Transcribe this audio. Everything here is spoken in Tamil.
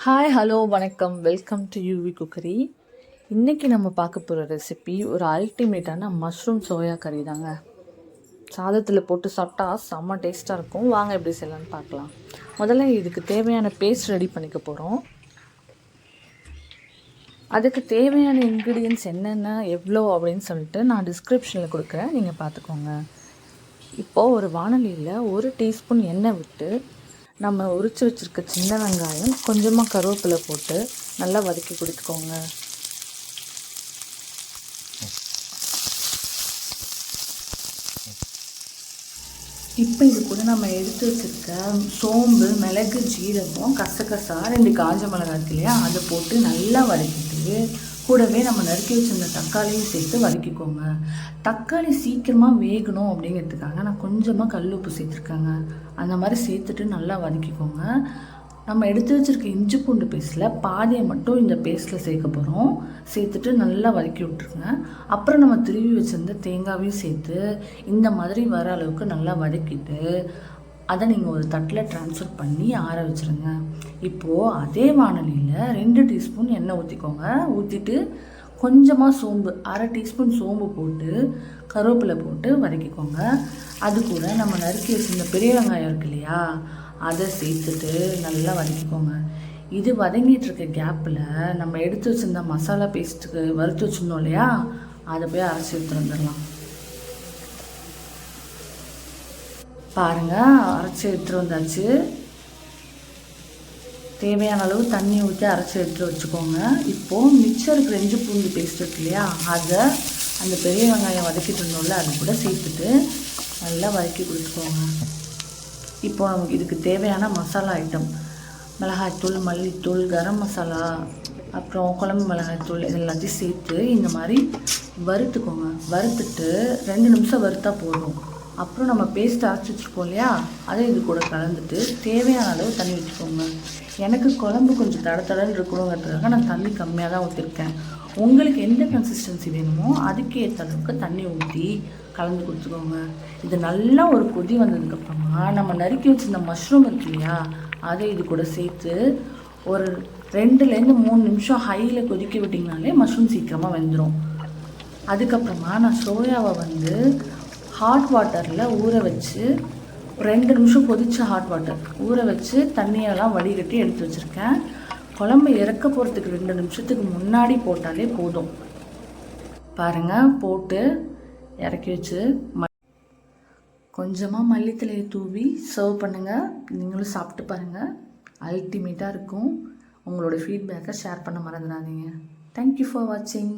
ஹாய் ஹலோ வணக்கம், வெல்கம் டு யூவி குக்கரி. இன்றைக்கி நம்ம பார்க்க போகிற ரெசிபி ஒரு அல்டிமேட்டான மஷ்ரூம் சோயா கறி தாங்க. சாதத்தில் போட்டு சாப்பிட்டா செம்ம டேஸ்ட்டாக இருக்கும். வாங்க எப்படி செய்யலான்னு பார்க்கலாம். முதல்ல இதுக்கு தேவையான பேஸ்ட் ரெடி பண்ணிக்க போகிறோம். அதுக்கு தேவையான இன்க்ரீடியன்ட்ஸ் என்னென்ன எவ்வளோ அப்படின்னு சொல்லிட்டு நான் டிஸ்கிரிப்ஷனில் கொடுக்குறேன், நீங்கள் பார்த்துக்கோங்க. இப்போது ஒரு வாணலியில் 1 டீஸ்பூன் எண்ணெய் விட்டு நம்ம உரித்து வச்சுருக்க சின்ன வெங்காயம் கொஞ்சமாக கருவேப்பிலை போட்டு நல்லா வதக்கி கொடுத்துக்கோங்க. இப்போ இது கூட நம்ம எடுத்து வச்சுருக்க சோம்பு, மிளகு, ஜீரகம், கசகசா, 2 காஞ்ச மிளகாய் இருக்கு இல்லையா, அதை போட்டு நல்லா வதக்கிட்டு கூடவே நம்ம நறுக்கி வச்சுருந்த தக்காளியும் சேர்த்து வதக்கிக்கோங்க. தக்காளி சீக்கிரமாக வேகணும் அப்படிங்கிறதுக்காக நான் கொஞ்சமாக கல் உப்பு சேர்த்துருக்கேங்க. அந்த மாதிரி சேர்த்துட்டு நல்லா வதக்கிக்கோங்க. நம்ம எடுத்து வச்சுருக்க இஞ்சி பூண்டு பேஸ்ட்டில் பாதியை மட்டும் இந்த பேஸ்ட்டில் சேர்க்க போகிறோம். சேர்த்துட்டு நல்லா வதக்கி விட்ருங்க. அப்புறம் நம்ம திருவி வச்சுருந்த தேங்காவையும் சேர்த்து இந்த மாதிரி வர அளவுக்கு நல்லா வதக்கிட்டு அதை நீங்கள் ஒரு தட்டில் ட்ரான்ஸ்ஃபர் பண்ணி ஆற வச்சுருங்க. இப்போது அதே வாணலியில் 2 டீஸ்பூன் எண்ணெய் ஊற்றிக்கோங்க. ஊற்றிட்டு கொஞ்சமாக சோம்பு, 1/2 டீஸ்பூன் சோம்பு போட்டு கருவேப்பிலை போட்டு வதக்கிக்கோங்க. அது கூட நம்ம நறுக்கி வச்சுருந்த பெரிய வெங்காயம் இருக்கு இல்லையா, அதை சேர்த்துட்டு நல்லா வதக்கிக்கோங்க. இது வதங்கிட்டு இருக்க கேப்பில் நம்ம எடுத்து வச்சுருந்த மசாலா பேஸ்ட்டுக்கு வறுத்து வச்சுருந்தோம் இல்லையா, அதை போய் அரைச்சி எடுத்துகிட்டு வந்துடலாம். பாருங்கள், அரைச்சி எடுத்துகிட்டு வந்தாச்சு. தேவையான அளவு தண்ணி ஊற்றி அரைச்சி எடுத்து வச்சுக்கோங்க. இப்போது மிச்சம் இருக்கிற இஞ்சி பூண்டு பேஸ்ட் இருக்கு இல்லையா, அதை அந்த பெரிய வெங்காயம் வதக்கிட்டு இருந்தோம்ல அது கூட சேர்த்துட்டு நல்லா வதக்கி கொடுத்துக்கோங்க. இப்போ நமக்கு இதுக்கு தேவையான மசாலா ஐட்டம், மிளகாய்த்தூள், மல்லித்தூள், கரம் மசாலா, அப்புறம் குழம்பு மிளகாய்த்தூள், இது எல்லாத்தையும் சேர்த்து இந்த மாதிரி வறுத்துக்கோங்க. வறுத்துட்டு 2 நிமிஷம் வறுத்தா போதும். அப்புறம் நம்ம பேஸ்ட் அரைச்சி வச்சுருக்கோம் இல்லையா, அதை இது கூட கலந்துட்டு தேவையான அளவு தண்ணி வச்சுக்கோங்க. எனக்கு குழம்பு கொஞ்சம் தடன்னு இருக்கணுங்கிறதுக்காக நான் தண்ணி கம்மியாக தான் ஊற்றிருக்கேன். உங்களுக்கு எந்த கன்சிஸ்டன்சி வேணுமோ அதுக்கு ஏற்ற அளவுக்கு தண்ணி ஊற்றி கலந்து கொடுத்துக்கோங்க. இது நல்லா ஒரு கொதி வந்ததுக்கப்புறமா நம்ம நறுக்கி வச்சுருந்த மஷ்ரூம் இருக்கு இல்லையா, அதை இது கூட சேர்த்து ஒரு 2லேருந்து 3 நிமிஷம் ஹையில் கொதிக்க விட்டிங்கனாலே மஷ்ரூம் சீக்கிரமாக வெந்துடும். அதுக்கப்புறமா நான் சோயாவை ஹாட் வாட்டரில் ஊற வச்சு 2 நிமிஷம் கொதித்த ஹாட் வாட்டர் ஊற வச்சு தண்ணியெல்லாம் வடிகட்டி எடுத்து வச்சுருக்கேன். குழம்பு இறக்க போகிறதுக்கு 2 நிமிஷத்துக்கு முன்னாடி போட்டாலே போதும். பாருங்கள், போட்டு இறக்கி வச்சு கொஞ்சமாக மல்லித்தலையை தூவி சர்வ் பண்ணுங்கள். நீங்களும் சாப்பிட்டு பாருங்கள், அல்டிமேட்டாக இருக்கும். உங்களோட ஃபீட்பேக்கை ஷேர் பண்ண மறந்துடாதீங்க. தேங்க்யூ ஃபார் வாட்சிங்.